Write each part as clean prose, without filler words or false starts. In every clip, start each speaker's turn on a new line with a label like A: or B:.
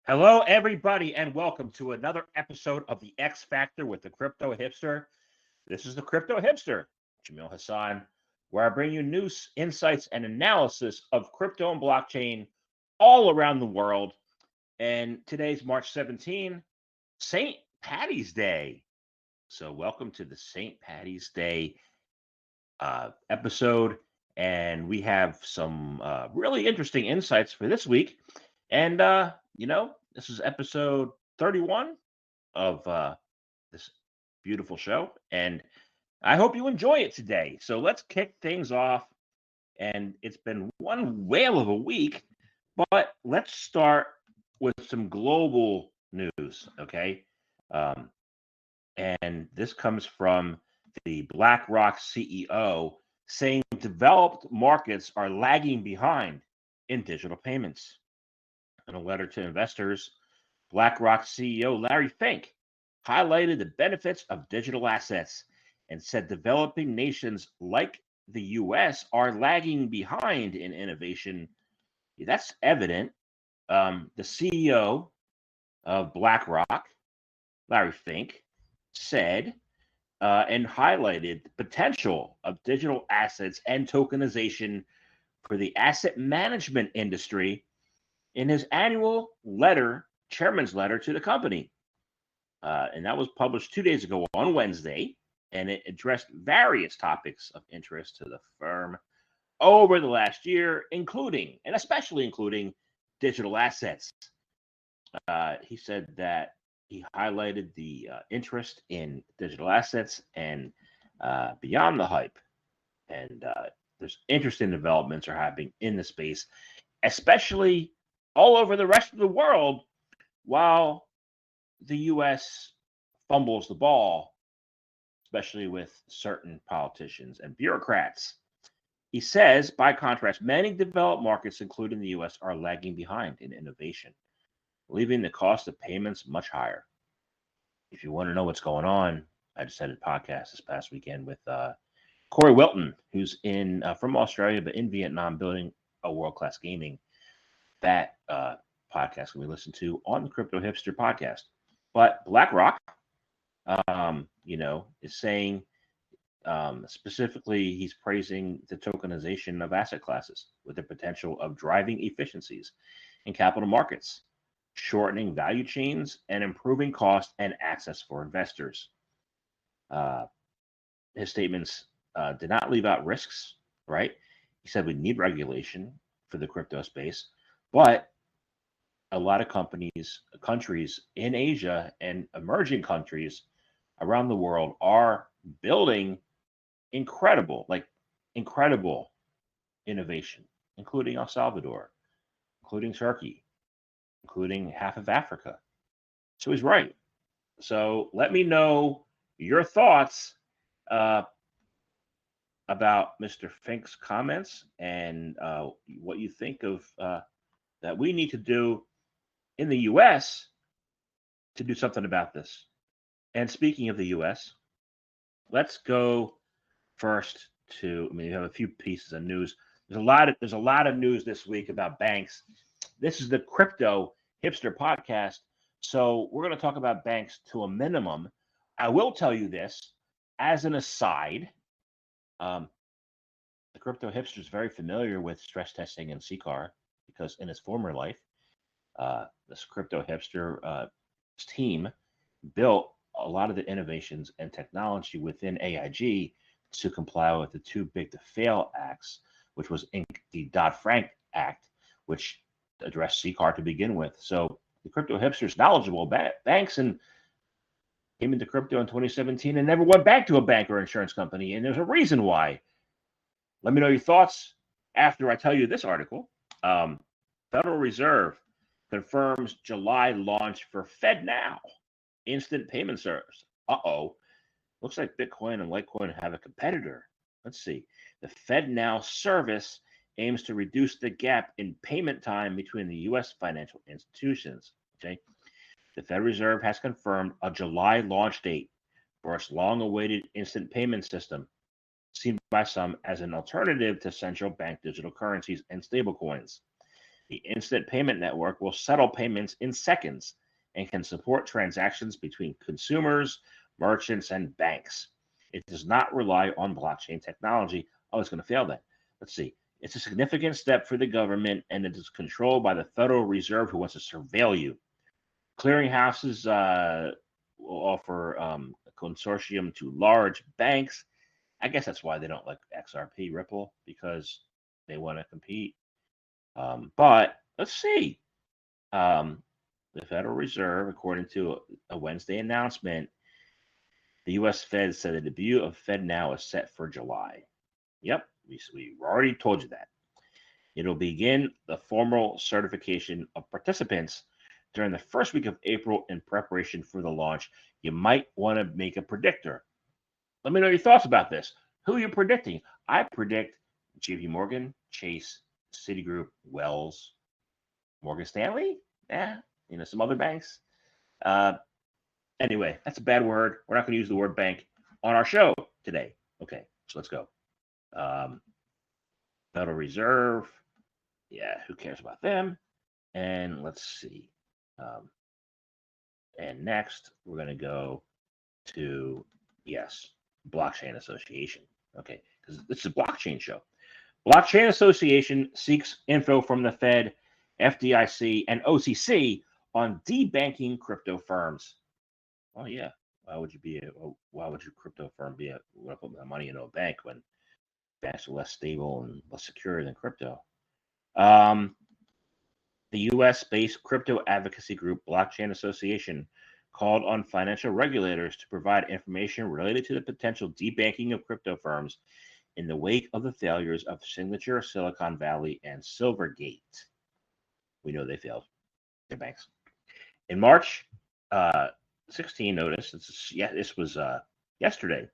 A: Hello, everybody, and welcome to another episode of the X Factor with the Crypto Hipster. This is the Crypto Hipster, Jamil Hasan, where I bring you news, insights, and analysis of crypto and blockchain all around the world. And today's March 17, St. Patty's Day. So, welcome to the St. Patty's Day episode. And we have some really interesting insights for this week. And, this is episode 31 of this beautiful show. And I hope you enjoy it today. So let's kick things off. And it's been one whale of a week, but let's start with some global news, okay? Um, and this comes from the BlackRock CEO saying developed markets are lagging behind in digital payments. In a letter to investors, BlackRock CEO Larry Fink highlighted the benefits of digital assets and said developing nations like the US are lagging behind in innovation. That's evident. The CEO of BlackRock, Larry Fink, said and highlighted the potential of digital assets and tokenization for the asset management industry in his annual letter, chairman's letter to the company. And that was published 2 days ago on Wednesday, and it addressed various topics of interest to the firm over the last year, including, and especially including, digital assets. He said that he highlighted the interest in digital assets and beyond the hype. And there's interesting developments are happening in the space, especially all over the rest of the world, while the U.S. fumbles the ball, especially with certain politicians and bureaucrats. He says, by contrast, many developed markets, including the U.S., are lagging behind in innovation, leaving the cost of payments much higher. If you want to know what's going on, I just had a podcast this past weekend with Corey Wilton, who's in from Australia but in Vietnam, building a world-class gaming. That podcast can be listened to on the Crypto Hipster podcast. But BlackRock, is saying specifically he's praising the tokenization of asset classes with the potential of driving efficiencies in capital markets, shortening value chains, and improving cost and access for investors. His statements did not leave out risks, right? He said we need regulation for the crypto space, but a lot of countries in Asia and emerging countries around the world are building incredible innovation, including El Salvador, including Turkey, including half of Africa. So he's right. So let me know your thoughts about Mr. Fink's comments and what you think of that we need to do in the U.S. to do something about this. And speaking of the U.S., let's go first to. I mean, you have a few pieces of news. There's a lot of news this week about banks. This is the Crypto Hipster podcast, so we're going to talk about banks to a minimum. I will tell you this as an aside. The Crypto Hipster is very familiar with stress testing and CCAR because in his former life, this Crypto Hipster team built a lot of the innovations and technology within AIG to comply with the Too Big to Fail acts, which was in the Dodd-Frank Act, which addressed CCAR to begin with. So the Crypto Hipster is knowledgeable about banks and came into crypto in 2017 and never went back to a bank or insurance company. And there's a reason why. Let me know your thoughts after I tell you this article. Federal Reserve confirms July launch for FedNow, instant payment service. Looks like Bitcoin and Litecoin have a competitor. Let's see. The FedNow service aims to reduce the gap in payment time between the U.S. financial institutions. Okay. The Federal Reserve has confirmed a July launch date for its long-awaited instant payment system, seen by some as an alternative to central bank digital currencies and stablecoins. The instant payment network will settle payments in seconds and can support transactions between consumers, merchants, and banks. It does not rely on blockchain technology. Oh, it's going to fail then. Let's see. It's a significant step for the government, and it is controlled by the Federal Reserve, who wants to surveil you. Clearinghouses will offer a consortium to large banks. I guess that's why they don't like XRP Ripple, because they want to compete. But let's see. The Federal Reserve, according to a Wednesday announcement, the U.S. Fed said the debut of FedNow is set for July. Yep, we already told you that. It'll begin the formal certification of participants during the first week of April in preparation for the launch. You might want to make a predictor. Let me know your thoughts about this. Who are you predicting? I predict JP Morgan, Chase, Citigroup, Wells, Morgan Stanley, some other banks. Anyway, that's a bad word. We're not going to use the word bank on our show today. Okay, so let's go. Federal Reserve. Yeah, who cares about them? And let's see. And next, we're going to go to, Blockchain Association. Okay, because this is a blockchain show. Blockchain Association seeks info from the Fed, FDIC, and OCC on debanking crypto firms. Oh yeah, why would your crypto firm want to put my money into a bank when banks are less stable and less secure than crypto? The U.S.-based crypto advocacy group Blockchain Association called on financial regulators to provide information related to the potential debanking of crypto firms in the wake of the failures of Signature, Silicon Valley, and Silvergate. We know they failed. Their banks. In March 16 notice, this was yesterday,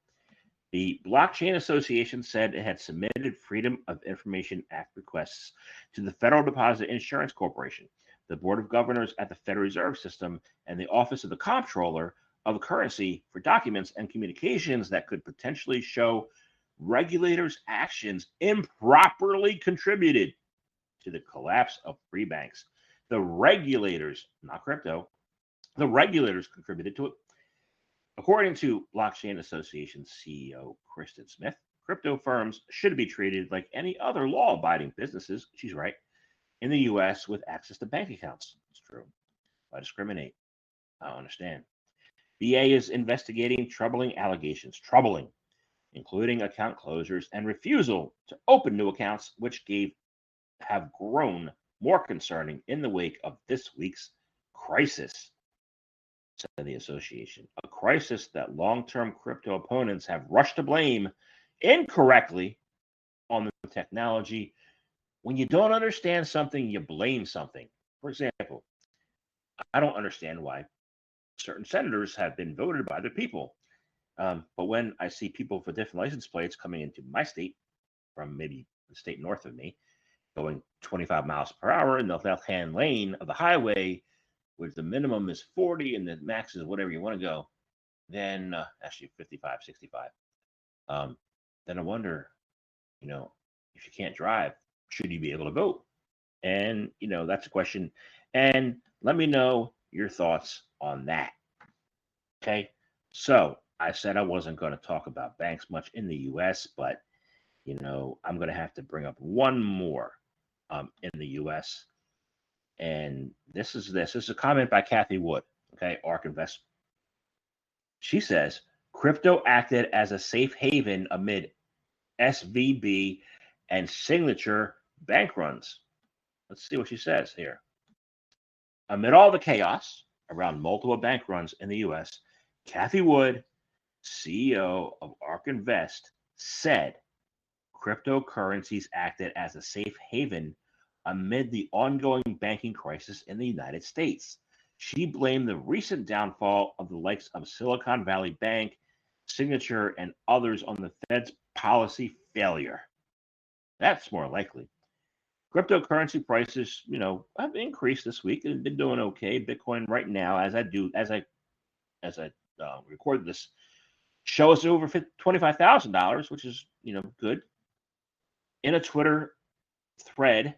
A: the Blockchain Association said it had submitted Freedom of Information Act requests to the Federal Deposit Insurance Corporation, the Board of Governors at the Federal Reserve System, and the Office of the Comptroller of the Currency for documents and communications that could potentially show regulators' actions improperly contributed to the collapse of free banks. The regulators, not crypto, the regulators contributed to it. According to Blockchain Association CEO Kristen Smith, crypto firms should be treated like any other law-abiding businesses, she's right, in the U.S. with access to bank accounts. It's true. Why discriminate? I don't understand. BA is investigating troubling allegations, including account closures and refusal to open new accounts, which have grown more concerning in the wake of this week's crisis, said the association. A crisis that long-term crypto opponents have rushed to blame incorrectly on the technology. When you don't understand something, you blame something. For example, I don't understand why certain senators have been voted by the people. But when I see people with different license plates coming into my state from maybe the state north of me, going 25 miles per hour in the left-hand lane of the highway, where the minimum is 40 and the max is whatever you want to go, then actually 55, 65. Then I wonder, if you can't drive, should you be able to vote? And, that's a question. And let me know your thoughts on that. Okay. So I said I wasn't going to talk about banks much in the U.S., but, I'm going to have to bring up one more in the U.S. And this is a comment by Kathy Wood, okay, ARK Invest. She says, crypto acted as a safe haven amid SVB and Signature bank runs. Let's see what she says here. Amid all the chaos around multiple bank runs in the U.S., Kathy Wood, CEO of ARK Invest, said cryptocurrencies acted as a safe haven amid the ongoing banking crisis in the United States. She blamed the recent downfall of the likes of Silicon Valley Bank, Signature, and others on the Fed's policy failure. That's more likely. Cryptocurrency prices, have increased this week and been doing okay. Bitcoin right now, as I record this, shows over $25,000, which is, good. In a Twitter thread,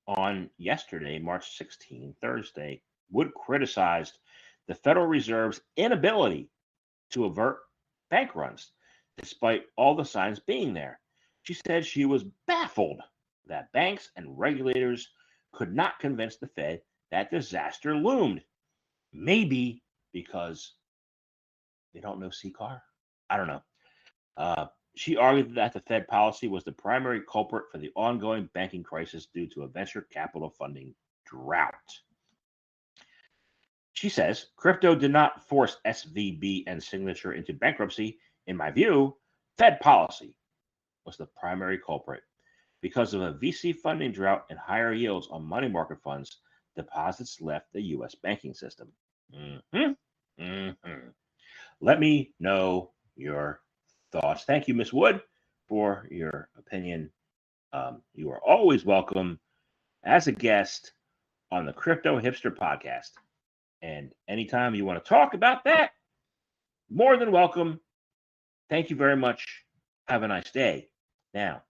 A: on yesterday, March 16, Thursday, Wood criticized the Federal Reserve's inability to avert bank runs, despite all the signs being there. She said she was baffled that banks and regulators could not convince the Fed that disaster loomed. Maybe because they don't know CCAR. I don't know. Uh, she argued that the Fed policy was the primary culprit for the ongoing banking crisis due to a venture capital funding drought. She says crypto did not force SVB and Signature into bankruptcy. In my view, Fed policy was the primary culprit. Because of a VC funding drought and higher yields on money market funds, deposits left the U.S. banking system. Mm-hmm. Mm-hmm. Let me know your thoughts. Thank you, Miss Wood, for your opinion. You are always welcome as a guest on the Crypto Hipster podcast. And anytime you want to talk about that, more than welcome. Thank you very much. Have a nice day. Now,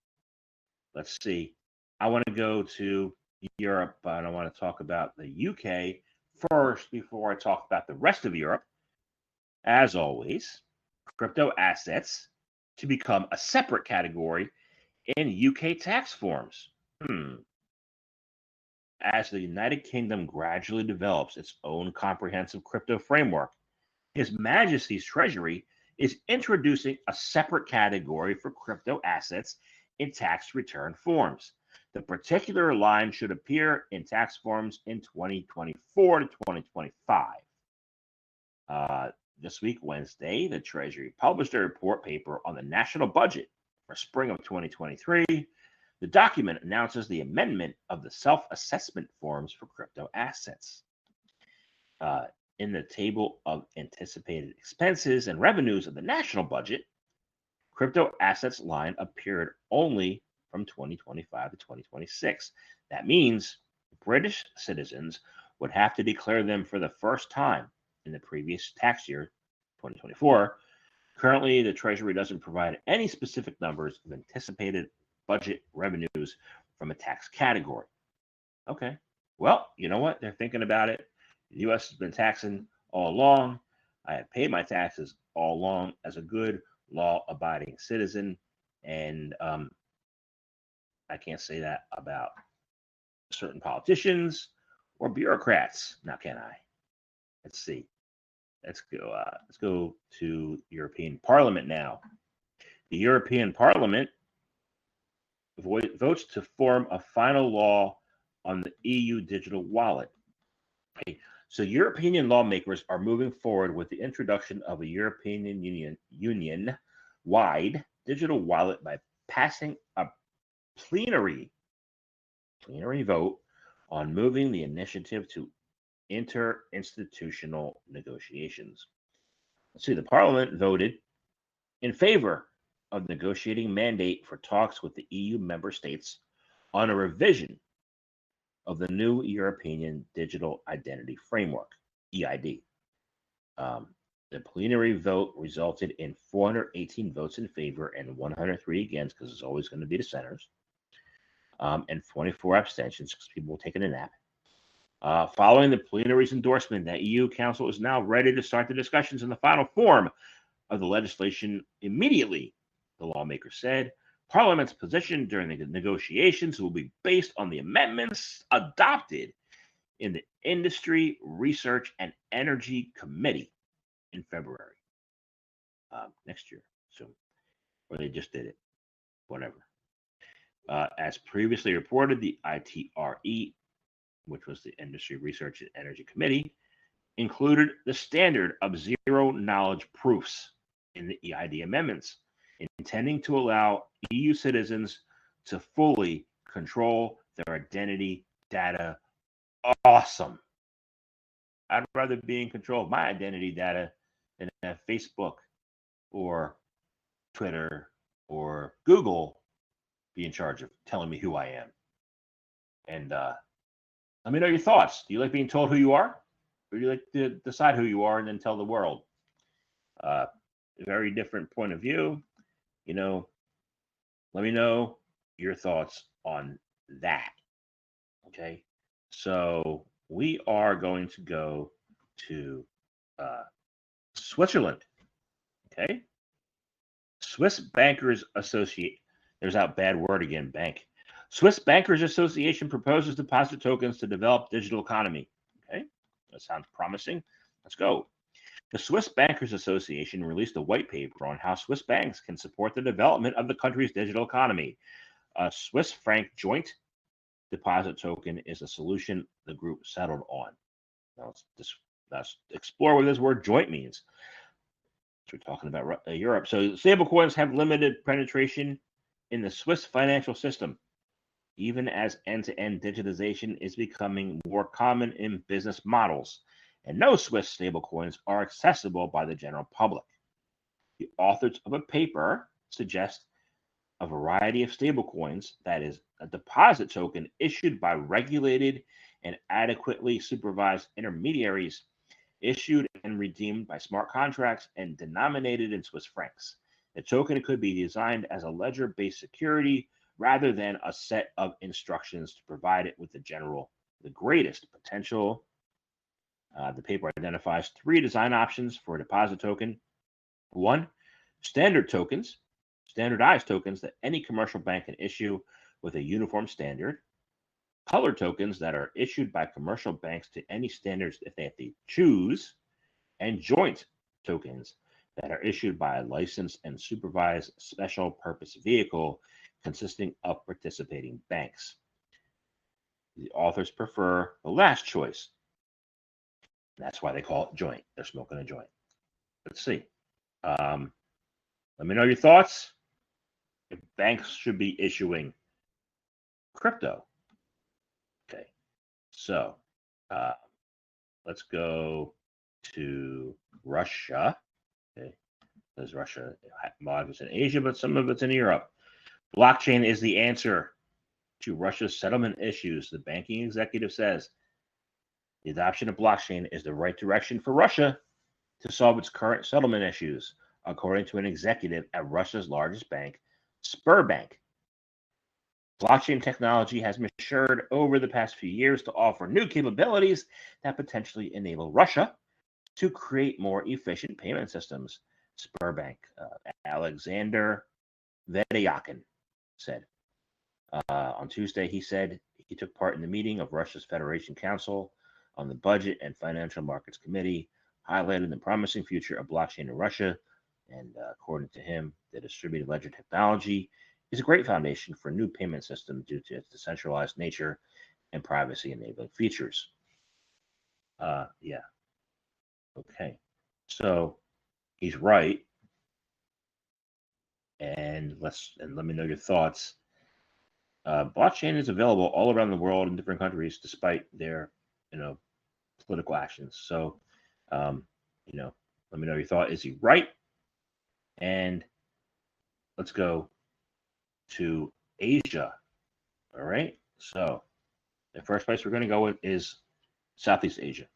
A: let's see. I want to go to Europe, and I want to talk about the UK first before I talk about the rest of Europe. As always, crypto assets to become a separate category in UK tax forms. As the United Kingdom gradually develops its own comprehensive crypto framework, His Majesty's Treasury is introducing a separate category for crypto assets in tax return forms. The particular line should appear in tax forms in 2024 to 2025. This week, Wednesday, the Treasury published a report paper on the national budget for spring of 2023. The document announces the amendment of the self-assessment forms for crypto assets. In the table of anticipated expenses and revenues of the national budget, crypto assets line appeared only from 2025 to 2026. That means British citizens would have to declare them for the first time in the previous tax year, 2024. Currently, the Treasury doesn't provide any specific numbers of anticipated budget revenues from a tax category. Okay, well, you know what? They're thinking about it. The U.S. has been taxing all along. I have paid my taxes all along as a good law-abiding citizen, and I can't say that about certain politicians or bureaucrats. Now, can I? Let's see. Let's go to European Parliament now. The European Parliament votes to form a final law on the EU digital wallet. Okay. So European lawmakers are moving forward with the introduction of a European Union-wide digital wallet by passing a plenary vote on moving the initiative to interinstitutional negotiations. Let's see, the Parliament voted in favor of negotiating mandate for talks with the EU member states on a revision of the new European Digital Identity Framework, EID. The plenary vote resulted in 418 votes in favor and 103 against, because it's always going to be the senators, and 24 abstentions because people were taking a nap. Following the plenary's endorsement, the EU Council is now ready to start the discussions in the final form of the legislation immediately, the lawmaker said. Parliament's position during the negotiations will be based on the amendments adopted in the Industry, Research, and Energy Committee in February next year. So, or they just did it, whatever. As previously reported, the ITRE, which was the Industry, Research, and Energy Committee, included the standard of zero knowledge proofs in the EID amendments, intending to allow EU citizens to fully control their identity data. Awesome. I'd rather be in control of my identity data than have Facebook or Twitter or Google be in charge of telling me who I am. And let me know your thoughts. Do you like being told who you are? Or do you like to decide who you are and then tell the world? Very different point of view. You know, let me know your thoughts on that. Okay, so we are going to go to uh, Switzerland. Okay, Swiss Bankers Associate. There's that bad word again, bank. Swiss Bankers Association proposes deposit tokens to develop digital economy. Okay, that sounds promising. Let's go. The Swiss Bankers Association released a white paper on how Swiss banks can support the development of the country's digital economy. A Swiss franc joint deposit token is a solution the group settled on. Now let's explore what this word joint means. So we're talking about Europe. So stablecoins have limited penetration in the Swiss financial system, even as end-to-end digitization is becoming more common in business models, and no Swiss stablecoins are accessible by the general public. The authors of a paper suggest a variety of stablecoins, that is, a deposit token issued by regulated and adequately supervised intermediaries, issued and redeemed by smart contracts, and denominated in Swiss francs. The token could be designed as a ledger-based security rather than a set of instructions to provide it with the greatest potential. The paper identifies 3 design options for a deposit token. 1, standardized tokens that any commercial bank can issue with a uniform standard. Color tokens that are issued by commercial banks to any standards if they choose. And joint tokens that are issued by a licensed and supervised special purpose vehicle consisting of participating banks. The authors prefer the last choice. That's why they call it joint. They're smoking a joint. Let's see. Let me know your thoughts. If banks should be issuing crypto. Okay. So let's go to Russia. Okay. There's Russia. A lot of it's in Asia, but some of it's in Europe. Blockchain is the answer to Russia's settlement issues, the banking executive says. The adoption of blockchain is the right direction for Russia to solve its current settlement issues, according to an executive at Russia's largest bank, Sberbank. Blockchain technology has matured over the past few years to offer new capabilities that potentially enable Russia to create more efficient payment systems, Sberbank Alexander Vedyakin said. On Tuesday, he said he took part in the meeting of Russia's Federation Council on the Budget and Financial Markets Committee, highlighting the promising future of blockchain in Russia. And according to him, the distributed ledger technology is a great foundation for a new payment system due to its decentralized nature and privacy-enabling features. Yeah. Okay. So he's right. And let me know your thoughts. Blockchain is available all around the world in different countries, despite their, political actions. So, let me know your thought. Is he right? And let's go to Asia. All right. So, the first place we're going to go with is Southeast Asia.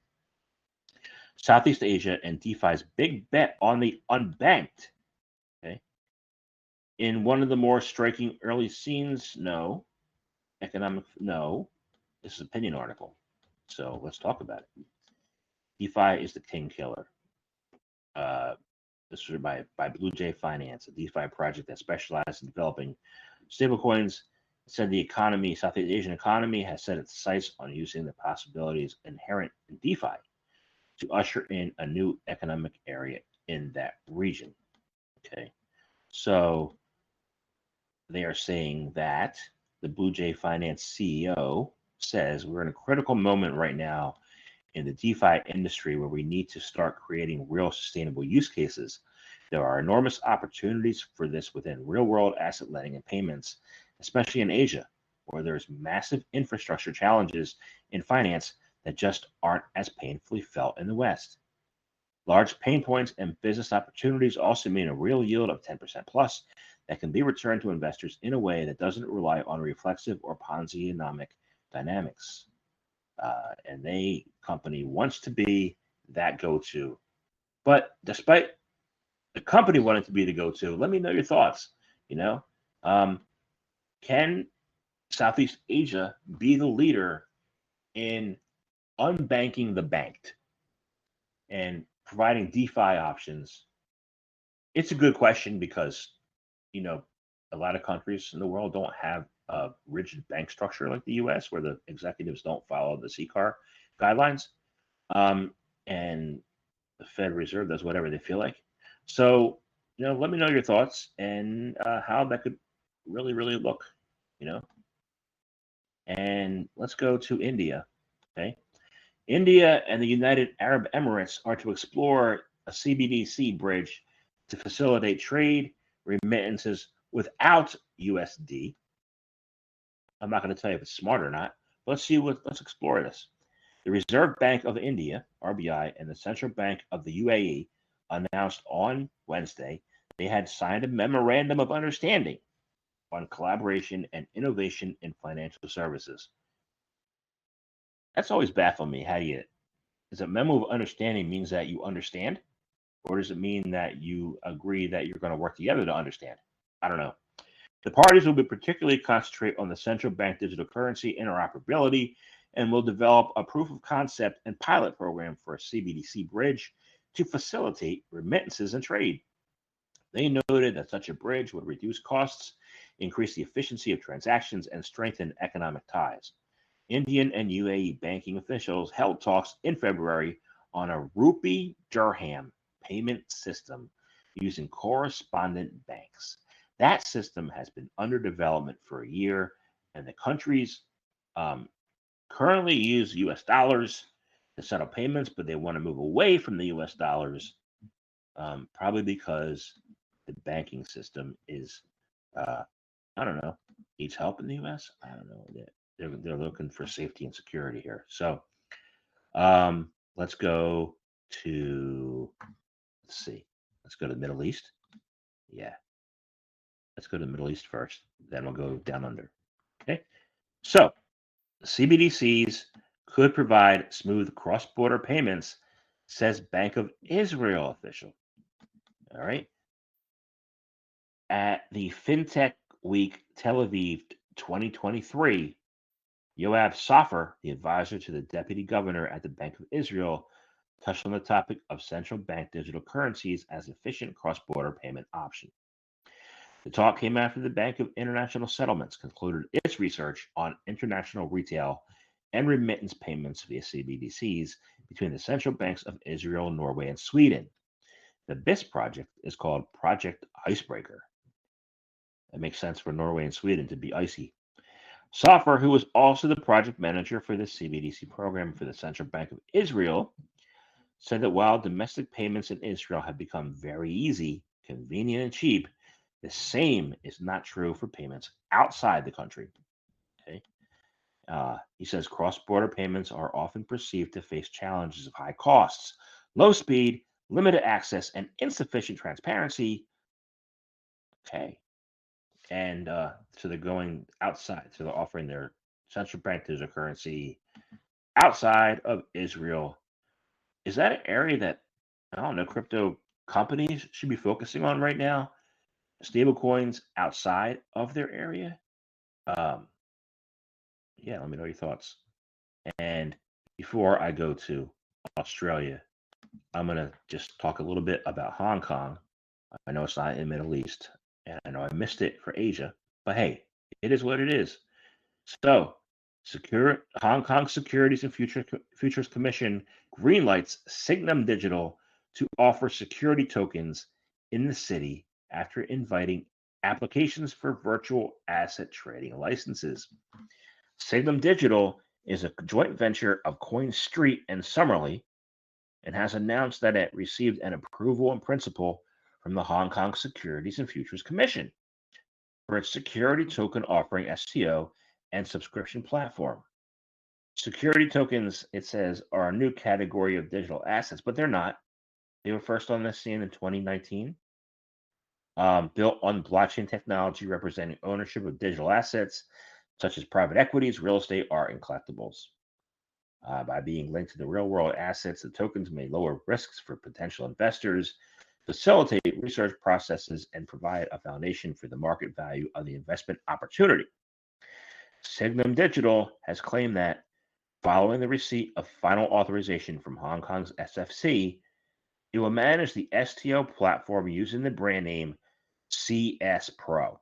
A: Southeast Asia and DeFi's big bet on the unbanked. Okay. In one of the more striking early scenes, no. Economic, no. This is an opinion article. So let's talk about it. DeFi is the king killer. This was by Blue Jay Finance, a DeFi project that specializes in developing stablecoins. It said the Southeast Asian economy, has set its sights on using the possibilities inherent in DeFi to usher in a new economic area in that region. Okay, so they are saying that the Blue Jay Finance CEO says we're in a critical moment right now in the DeFi industry where we need to start creating real sustainable use cases. There are enormous opportunities for this within real-world asset lending and payments, especially in Asia, where there's massive infrastructure challenges in finance that just aren't as painfully felt in the West. Large pain points and business opportunities also mean a real yield of 10% plus that can be returned to investors in a way that doesn't rely on reflexive or Ponzi-economic dynamics. And the company wants to be that go-to. But despite the company wanting to be the go-to, let me know your thoughts. Can Southeast Asia be the leader in unbanking the banked and providing DeFi options? It's a good question because, you know, a lot of countries in the world don't have a rigid bank structure like the US, where the executives don't follow the CCAR guidelines. And the Fed Reserve does whatever they feel like. So, let me know your thoughts and how that could really, really look, you know. And let's go to India. Okay. India and the United Arab Emirates are to explore a CBDC bridge to facilitate trade remittances without USD. I'm not going to tell you if it's smart or not. But let's explore this. The Reserve Bank of India, RBI, and the Central Bank of the UAE announced on Wednesday they had signed a memorandum of understanding on collaboration and innovation in financial services. That's always baffled me. Does a memo of understanding means that you understand? Or does it mean that you agree that you're going to work together to understand? I don't know. The parties will be particularly concentrate on the central bank digital currency interoperability and will develop a proof of concept and pilot program for a CBDC bridge to facilitate remittances and trade. They noted that such a bridge would reduce costs, increase the efficiency of transactions, and strengthen economic ties. Indian and UAE banking officials held talks in February on a rupee dirham payment system using correspondent banks. That system has been under development for a year, and the countries currently use US dollars to settle payments, but they want to move away from the US dollars, probably because the banking system is, I don't know, needs help in the US. I don't know. They're looking for safety and security here. So let's go to, let's see, let's go to the Middle East. Yeah. Let's go to the Middle East first. Then we'll go down under. Okay. So CBDCs could provide smooth cross-border payments, says Bank of Israel official. All right. At the FinTech Week Tel Aviv 2023, Yoav Safar, the advisor to the deputy governor at the Bank of Israel, touched on the topic of central bank digital currencies as efficient cross-border payment option. The talk came after the Bank of International Settlements concluded its research on international retail and remittance payments via CBDCs between the central banks of Israel, Norway, and Sweden. The BIS project is called Project Icebreaker. It makes sense for Norway and Sweden to be icy. Safar, who was also the project manager for the CBDC program for the Central Bank of Israel, said that while domestic payments in Israel have become very easy, convenient, and cheap, the same is not true for payments outside the country. Okay. He says cross-border payments are often perceived to face challenges of high costs, low speed, limited access, and insufficient transparency. Okay. And so they're going outside. So they're offering their central bank digital currency outside of Israel. Is that an area that, I don't know, crypto companies should be focusing on right now? Stable coins outside of their area? Yeah, let me know your thoughts. And before I go to Australia, I'm going to just talk a little bit about Hong Kong. I know it's not in the Middle East, and I know I missed it for Asia, but hey, it is what it is. So, Hong Kong Securities and Futures Commission greenlights Signum Digital to offer security tokens in the city after inviting applications for virtual asset trading licenses. Signum Digital is a joint venture of Coin Street and Summerley and has announced that it received an approval in principle from the Hong Kong Securities and Futures Commission for its security token offering STO and subscription platform. Security tokens, it says, are a new category of digital assets, but they're not. They were first on the scene in 2019. Built on blockchain technology representing ownership of digital assets such as private equities, real estate, art, and collectibles. By being linked to the real world assets, the tokens may lower risks for potential investors, facilitate research processes, and provide a foundation for the market value of the investment opportunity. Signum Digital has claimed that Following the receipt of final authorization from Hong Kong's SFC, it will manage the STO platform using the brand name CS Pro.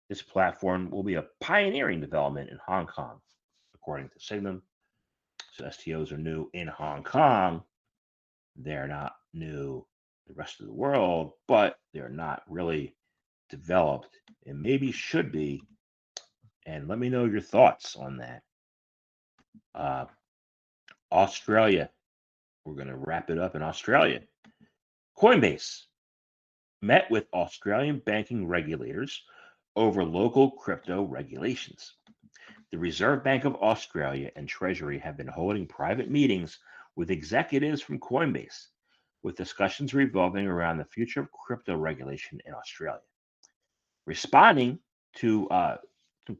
A: This platform will be a pioneering development in Hong Kong, according to Signum. So STOs are new in Hong Kong. They're not new the rest of the world, but they're not really developed and maybe should be. And let me know your thoughts on that. Australia. We're going to wrap it up in Australia. Coinbase met with Australian banking regulators over local crypto regulations. The Reserve Bank of Australia and Treasury have been holding private meetings with executives from Coinbase, with discussions revolving around the future of crypto regulation in Australia. Responding to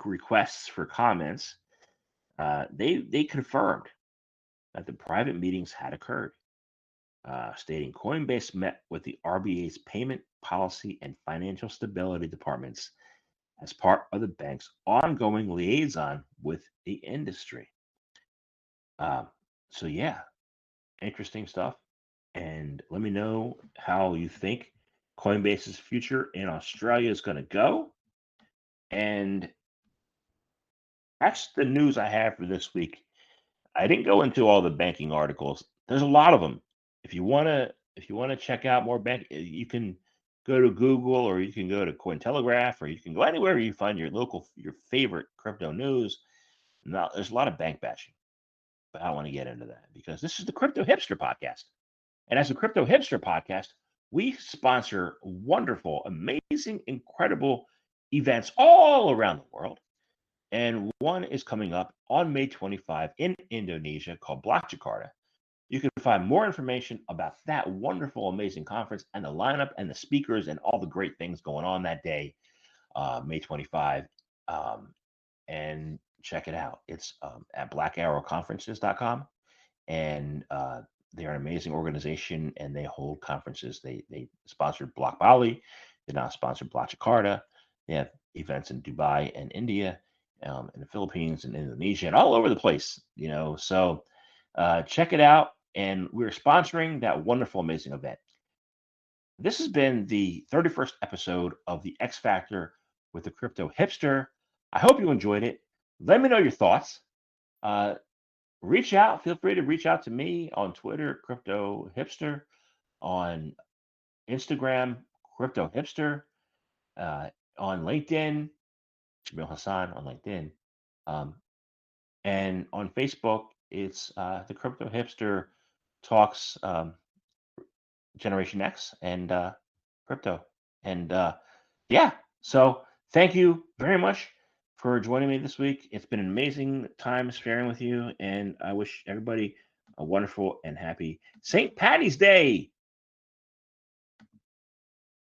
A: requests for comments, they confirmed that the private meetings had occurred, stating Coinbase met with the RBA's payment policy and financial stability departments as part of the bank's ongoing liaison with the industry. So, yeah, interesting stuff. And let me know how you think Coinbase's future in Australia is going to go. And that's the news I have for this week. I didn't go into all the banking articles. There's a lot of them. If you want to check out more bank, you can go to Google or you can go to Cointelegraph or you can go anywhere you find your favorite crypto news. Now, there's a lot of bank bashing, but I don't want to get into that because this is the Crypto Hipster podcast. And as a Crypto Hipster podcast, we sponsor wonderful, amazing, incredible events all around the world. And one is coming up on May 25 in Indonesia called Block Jakarta. You can find more information about that wonderful, amazing conference and the lineup and the speakers and all the great things going on that day, May 25. And check it out. It's at blackarrowconferences.com. And they're an amazing organization and they hold conferences. They sponsored Block Bali. They now sponsor Block Jakarta. They have events in Dubai and India, in the Philippines and Indonesia and all over the place, So check it out. And we're sponsoring that wonderful, amazing event. This has been the 31st episode of the X Factor with the Crypto Hipster. I hope you enjoyed it. Let me know your thoughts. Reach out. Feel free to reach out to me on Twitter, Crypto Hipster, on Instagram, Crypto Hipster, on LinkedIn, Jamil Hasan on LinkedIn, and on Facebook, it's the Crypto Hipster Talks Generation X and crypto. And yeah, so thank you very much for joining me this week. It's been an amazing time sharing with you, and I wish everybody a wonderful and happy St. Patty's Day.